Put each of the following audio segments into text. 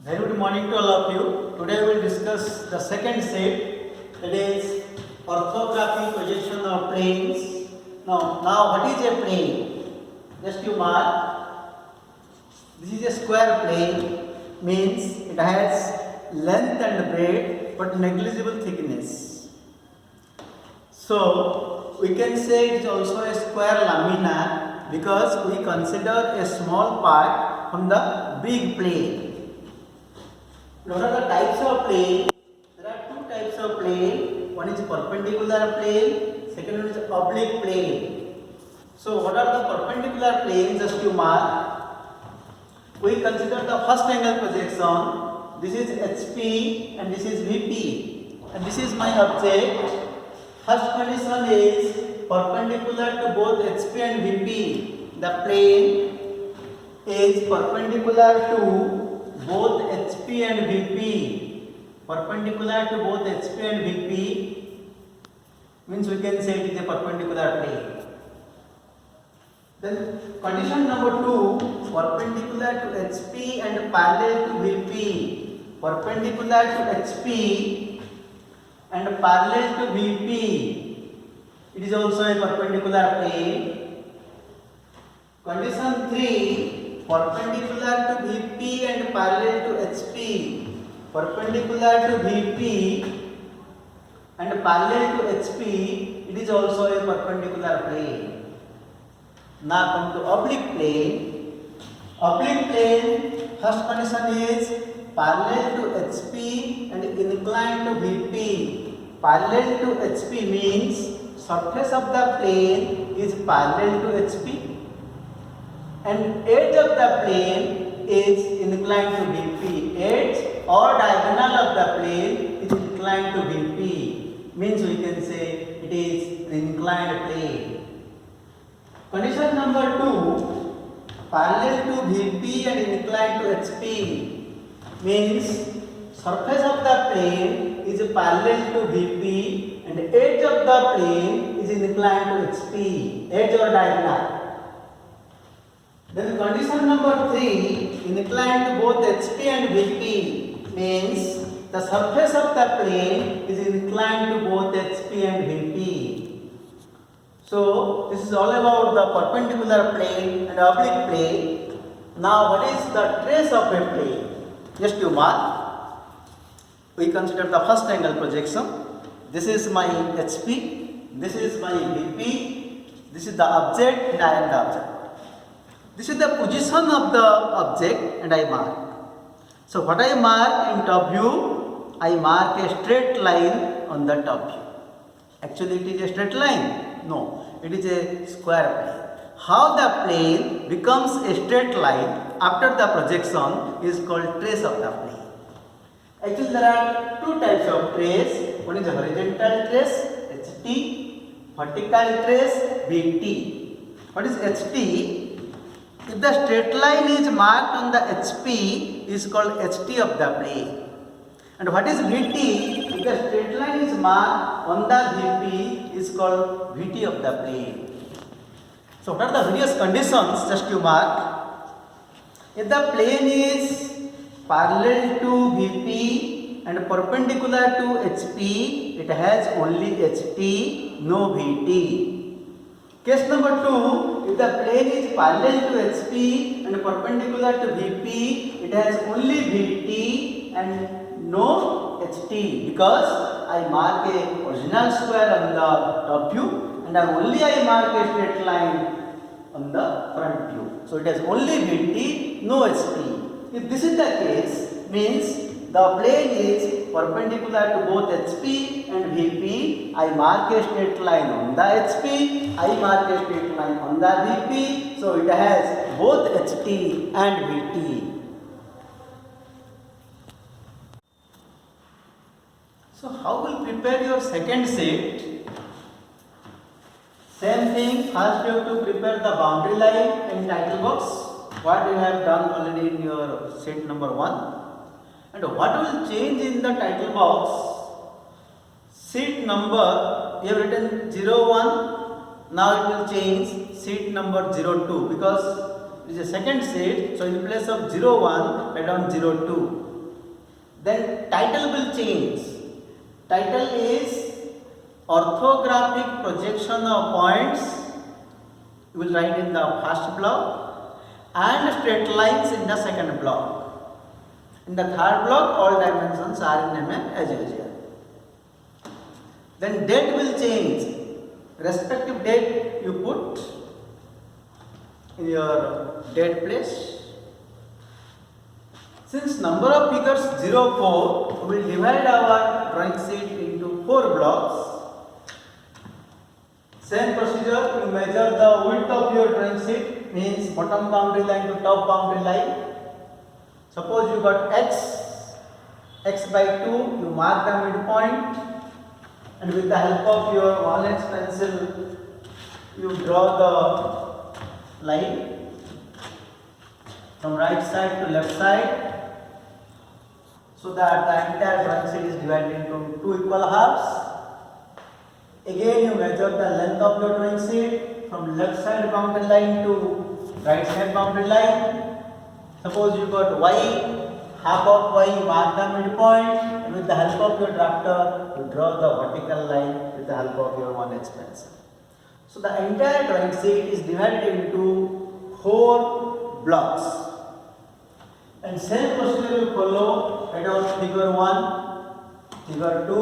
Very good morning to all of you. Today we will discuss the second set, that is orthography projection of planes. Now what is a plane? Just you mark. This is a square plane, means it has length and breadth but negligible thickness. So we can say it is also a square lamina because we consider a small part from the big plane. What are the types of plane? There are two types of plane. One is perpendicular plane, second one is oblique plane. So what are the perpendicular planes? Just you mark. We consider the first angle projection. This is HP and this is VP. And this is my object. First condition is perpendicular to both HP and VP. The plane is perpendicular to both HP and VP. Perpendicular to both HP and VP means we can say it is a perpendicular plane. Then condition number 2, perpendicular to HP and parallel to VP. Perpendicular to HP and parallel to VP. It is also a perpendicular plane. Condition 3, perpendicular to VP and parallel to HP. Perpendicular to VP and parallel to HP, it is also a perpendicular plane. Now come to oblique plane. Oblique plane, first condition is parallel to HP and inclined to VP. Parallel to HP means surface of the plane is parallel to HP and edge of the plane is inclined to VP. Edge or diagonal of the plane is inclined to VP. Means we can say it is an inclined plane. Condition number 2, parallel to VP and inclined to HP means surface of the plane is parallel to VP and edge of the plane is inclined to HP. Edge or diagonal. Then condition number 3, inclined to both HP and VP means the surface of the plane is inclined to both HP and VP. So this is all about the perpendicular plane and oblique plane. Now what is the trace of a plane? Just you mark. We consider the first angle projection. This is my HP, this is my VP, this is the object and I am the object. This is the position of the object and I mark. So what I mark in top view, I mark a straight line on the top view. Actually it is a straight line? No, it is a square plane. How the plane becomes a straight line after the projection is called trace of the plane. Actually there are two types of trace. One is horizontal trace, HT, vertical trace, VT. What is HT? If the straight line is marked on the HP, is called HT of the plane. And what is VT? If the straight line is marked on the VP, is called VT of the plane. So what are the various conditions? Just you mark. If the plane is parallel to VP and perpendicular to HP, it has only HT, no VT. Case number 2, if the plane is parallel to HP and perpendicular to VP, it has only VT and no HT because I mark a original square on the top view and only I mark a straight line on the front view. So it has only VT, no HT. If this is the case, means the plane is perpendicular to both HP and VP. I mark a straight line on the HP, I mark a straight line on the VP. So it has both HT and VT. So how will prepare your second set? Same thing, first you have to prepare the boundary line and title box. What you have done already in your set number 1. And what will change in the title box? Sheet number, you have written 01, now it will change sheet number 02 because it is a second sheet. So in place of 01, write down 02. Then title will change. Title is orthographic projection of points. You will write in the first block and straight lines in the second block. In the third block, all dimensions are in mm as usual. Then date will change. Respective date you put in your date place. Since number of figures 0, 4, we will divide our drawing sheet into 4 blocks. Same procedure, you measure the width of your drawing sheet, means bottom boundary line to top boundary line. Suppose you got x by 2, you mark the midpoint, and with the help of your 1H pencil, you draw the line from right side to left side, so that the entire drawing sheet is divided into 2 equal halves. Again, you measure the length of your drawing sheet from left side boundary line to right side boundary line. Suppose you got y, half of y, mark the midpoint, and with the help of your drafter, you draw the vertical line with the help of your 1H pencil. So the entire drawing sheet is divided into 4 blocks. And same procedure will follow head of figure 1, figure 2,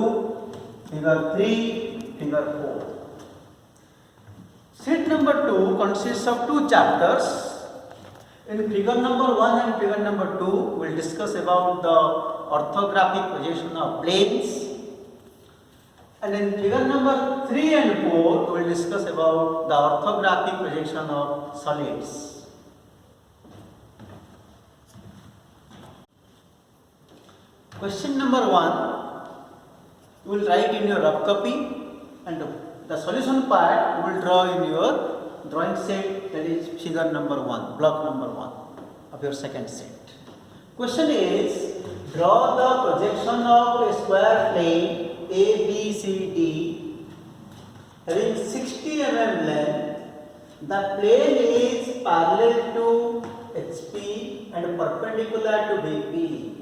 figure 3, figure 4. Sheet number 2 consists of 2 chapters. In figure number 1 and figure number 2, we will discuss about the orthographic projection of planes. And in figure number 3 and 4, we will discuss about the orthographic projection of solids. Question number 1, you will write in your rough copy, and the solution part you will draw in your drawing set, that is figure number 1, block number 1 of your second set. Question is, draw the projection of a square plane ABCD having 60 mm length. The plane is parallel to HP and perpendicular to VP.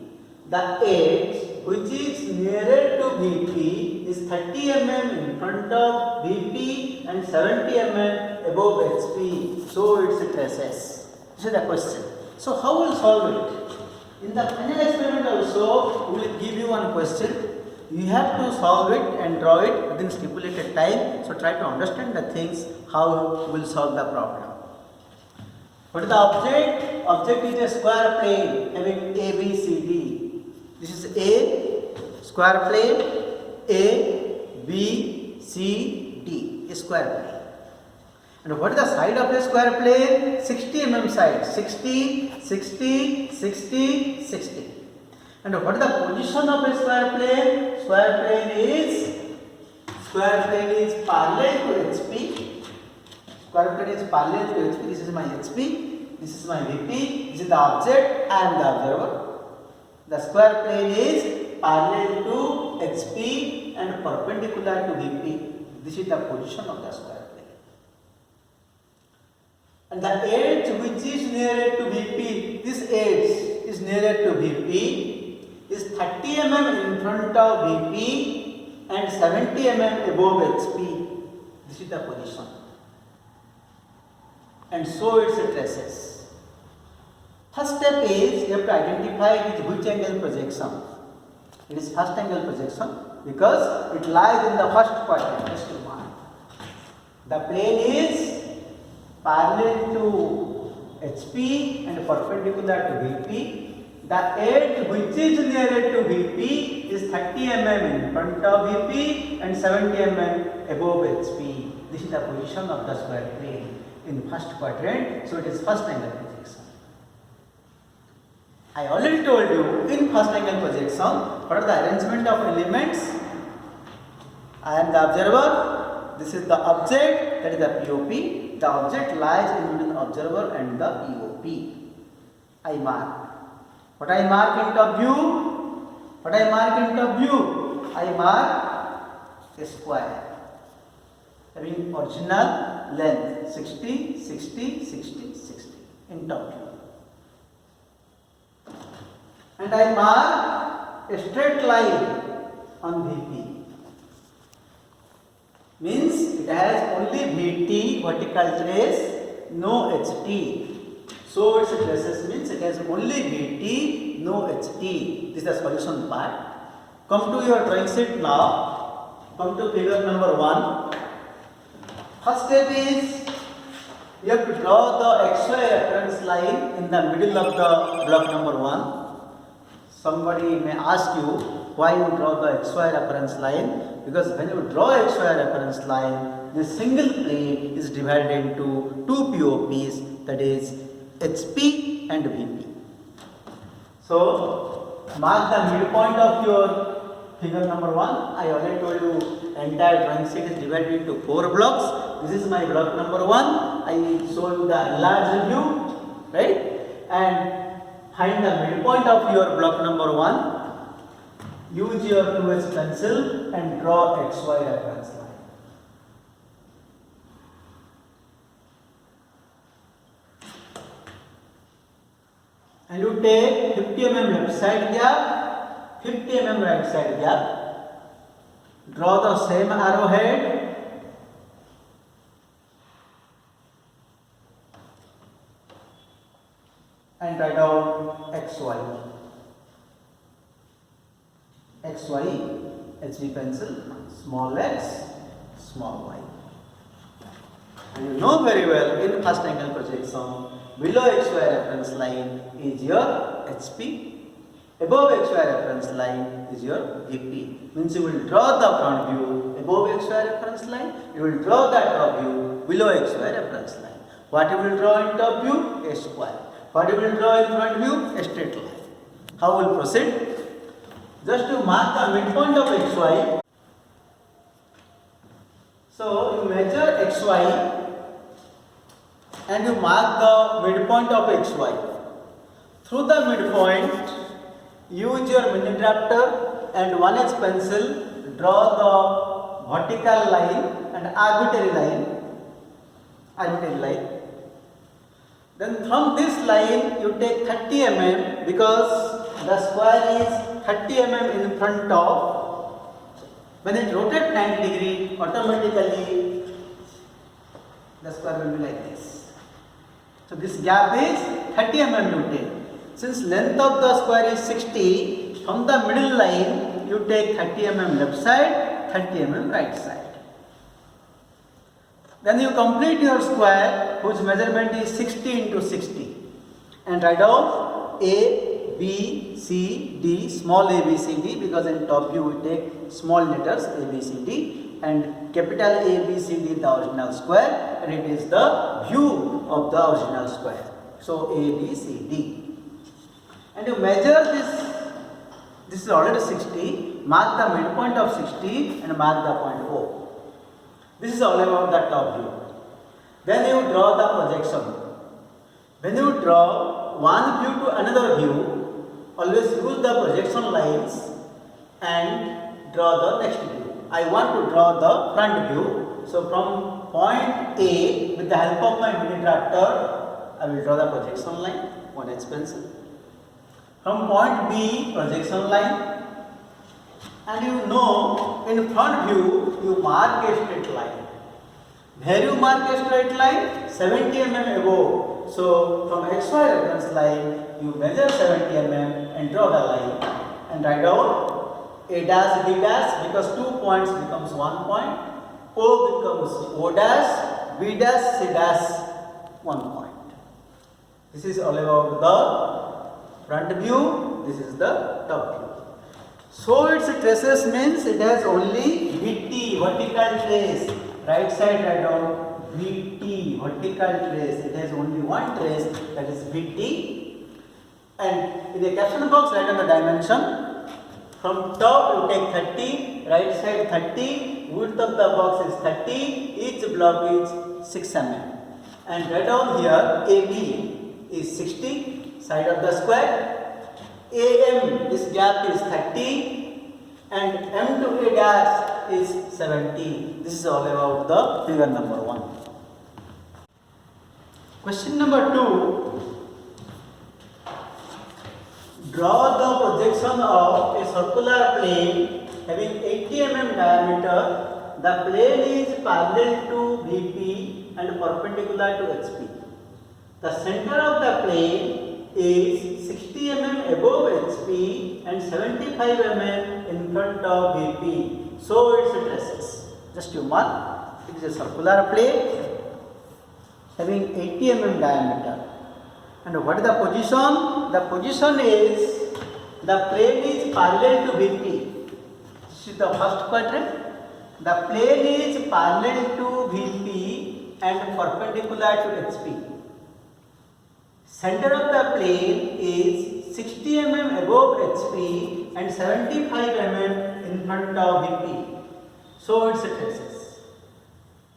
The edge which is nearer to VP is 30 mm in front of VP and 70 mm above HP. So its traces. This is the question. So how will solve it? In the final experiment also, we will give you one question. You have to solve it and draw it within stipulated time. So try to understand the things, how you will solve the problem. What is the object? Object is a square plane having ABCD. This is a square plane, A, B, C, D, a square plane. And what is the side of a square plane? 60 mm side, 60, 60, 60, 60. And what is the position of a square plane? Square plane is parallel to HP. Square plane is parallel to HP. This is my HP, this is my VP, this is the object, I am the observer. The square plane is parallel to HP and perpendicular to VP. This is the position of the square plane. And the edge which is nearer to VP, this edge is nearer to VP, is 30 mm in front of VP and 70 mm above HP. This is the position. And so its traces. First step is you have to identify which angle projection. It is first angle projection because it lies in the first quadrant. Just to mark. The plane is parallel to HP and perpendicular to VP. The edge which is nearer to VP is 30 mm in front of VP and 70 mm above HP. This is the position of the square plane in first quadrant. So it is first angle projection. I already told you in first angle projection what are the arrangement of elements. I am the observer, this is the object, that is the POP. The object lies in between observer and the POP. I mark. What I mark in top view? What I mark in top view? I mark a square having original length 60, 60, 60, 60 in top view. And I mark a straight line on VP. Means it has only VT vertical trace, no HT. So its traces means it has only VT, no HT. This is the solution part. Come to your drawing sheet now. Come to figure number 1. First step is you have to draw the XY reference line in the middle of the block number 1. Somebody may ask you why you draw the XY reference line. Because when you draw XY reference line, the single plane is divided into two POPs, that is HP and VP. So mark the midpoint of your figure number 1. I already told you entire drawing sheet is divided into 4 blocks. This is my block number 1. I show you the enlarged view, right? And find the midpoint of your block number 1. Use your 2H pencil and draw XY reference line. And you take 50 mm left side gap, 50 mm right side gap. Draw the same arrowhead. And write down XY. XY, HB pencil, small x, small y. And you know very well in first angle projection, below XY reference line is your HP, above XY reference line is your VP. Means you will draw the front view above XY reference line, you will draw the top view below XY reference line. What you will draw in top view? A square. What you will draw in front view? A straight line. How will proceed? Just to mark the midpoint of XY. So you measure XY and you mark the midpoint of XY. Through the midpoint, use your mini drafter and 1H pencil, draw the vertical line and arbitrary line. Then from this line you take 30 mm because the square is 30 mm in front of. When it rotates 90 degree, automatically the square will be like this. So this gap is 30 mm you take. Since length of the square is 60, from the middle line you take 30 mm left side, 30 mm right side. Then you complete your square whose measurement is 60 into 60 and write down A, B, C, D, small a, B, C, D, because in top view we take small letters A, B, C, D, and capital A, B, C, D is the original square and it is the view of the original square. So A, B, C, D. And you measure this is already 60, mark the midpoint of 60 and mark the point O. This is all about the top view. Then you draw the projection. When you draw one view to another view, always use the projection lines and draw the next view. I want to draw the front view. So from point A, with the help of my mini drafter, I will draw the projection line, 1H pencil. From point B, projection line. And you know, in front view, you mark a straight line. Where you mark a straight line? 70 mm above. So from XY reference line, you measure 70 mm and draw the line. And write down A dash, B dash, because 2 points becomes 1 point. O becomes O dash, B dash, C dash, 1 point. This is all about the front view. This is the top view. So its traces means it has only VT, vertical trace. Right side write down VT, vertical trace. It has only one trace, that is VT. And in the caption box write down the dimension. From top you take 30, right side 30, width of the box is 30, each block is 6 mm. And write down here AB is 60, side of the square. AM, this gap is 30 and M to A dash is 70. This is all about the figure number 1. Question number 2. Draw the projection of a circular plane having 80 mm diameter. The plane is parallel to VP and perpendicular to HP. The center of the plane is 60 mm above HP and 75 mm in front of VP. So its traces. Just you mark. It is a circular plane having 80 mm diameter. And what is the position? The position is the plane is parallel to VP. This is the first quadrant. The plane is parallel to VP and perpendicular to HP. Center of the plane is 60 mm above HP and 75 mm in front of VP. So its traces.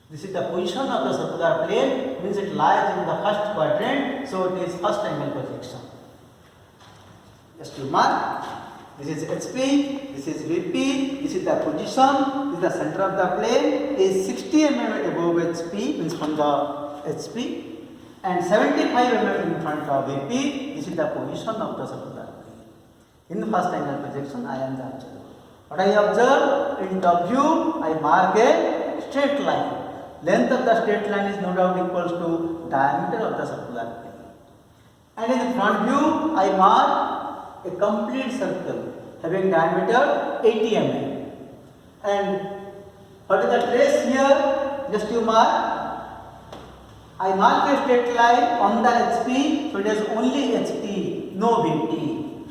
This is the position of the circular plane, means it lies in the first quadrant, so it is first angle projection. Just to mark, this is HP, this is VP, this is the position, this is the center of the plane, is 60 mm above HP, means from the HP, and 75 mm in front of VP, this is the position of the circular plane. In the first angle projection, I am the observer. What I observe, in top view, I mark a straight line. Length of the straight line is no doubt equals to diameter of the circular plane. And in the front view, I mark a complete circle having diameter 80 mm. And what is the trace here? Just you mark. I mark a straight line on the HP, so it is only HP, no VT.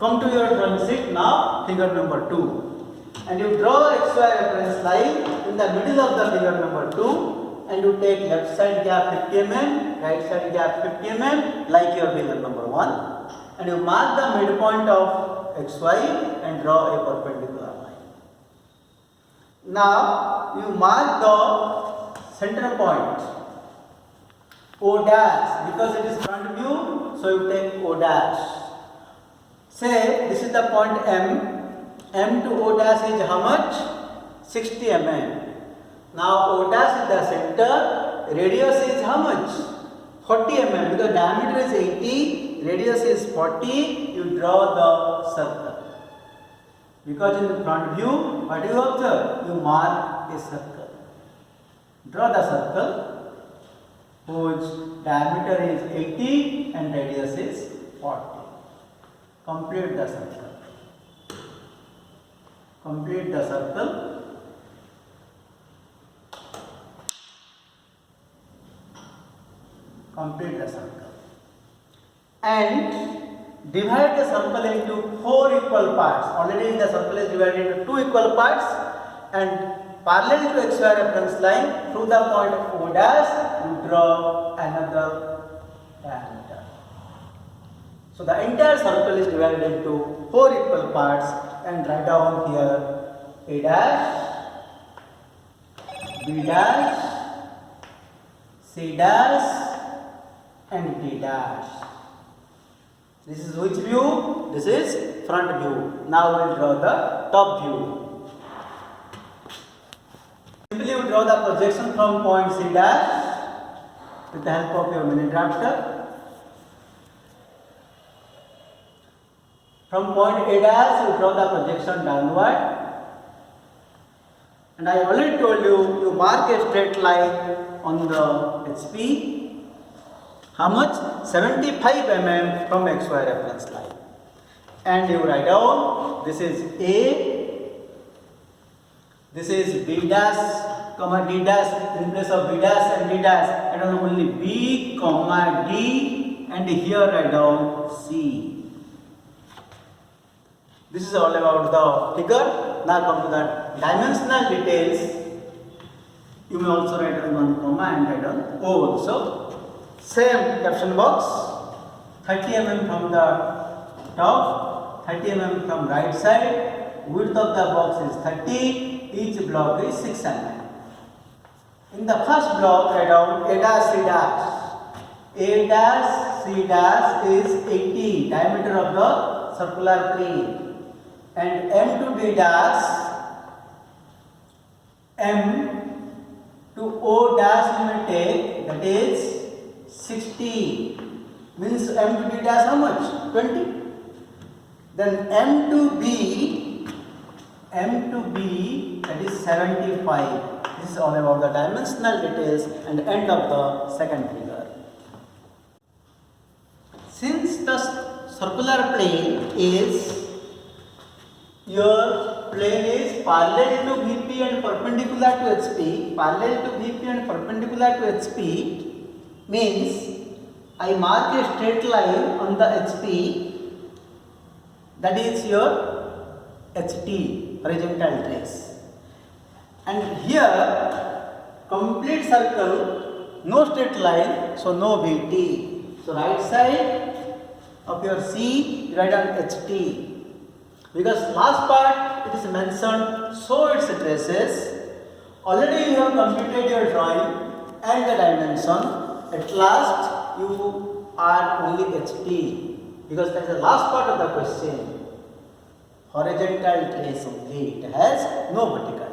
Come to your drawing sheet now, figure number 2. And you draw XY reference line in the middle of the figure number 2, and you take left side gap 50 mm, right side gap 50 mm like your figure number 1, and you mark the midpoint of XY and draw a perpendicular line. Now you mark the center point O dash, because it is front view, so you take O dash. Say this is the point M. M to O dash is how much? 60 mm. Now O dash is the center, radius is how much? 40 mm, because diameter is 80, radius is 40, you draw the circle. Because in the front view, what do you observe? You mark a circle. Draw the circle, whose diameter is 80 and radius is 40. Complete the circle. Complete the circle. Complete the circle. And divide the circle into 4 equal parts. Already the circle is divided into 2 equal parts, and parallel to XY reference line through the point O dash, you draw another diameter. So the entire circle is divided into 4 equal parts, and write down here A dash, B dash, C dash and D dash. This is which view? This is front view. Now we will draw the top view. Simply you draw the projection from point C dash with the help of your mini drafter. From point A dash, you draw the projection downward. And I already told you, you mark a straight line on the HP. How much? 75 mm from XY reference line. And you write down, this is A, this is B dash, comma D dash, in place of B dash and D dash, and only B, comma D, and here write down C. This is all about the figure. Now come to the dimensional details. You may also write down 1 comma and write down O also. Same caption box. 30 mm from the top, 30 mm from right side. Width of the box is 30. Each block is 6 mm. In the first block, write down A dash C dash. A dash C dash is 80, diameter of the circular plane. And M to D dash, M to O dash you may take, that is 60. Means M to D dash how much? 20. Then M to B, that is 75. This is all about the dimensional details and end of the second figure. Since the circular plane is parallel to VP and perpendicular to HP, means I mark a straight line on the HP, that is your HT, horizontal trace. And here complete circle, no straight line, so no VT. So right side of your C, write on HT. Because last part it is mentioned, so its traces. Already you have completed your drawing and the dimension. At last you are only HT, because that is the last part of the question. Horizontal trace only, it has no vertical.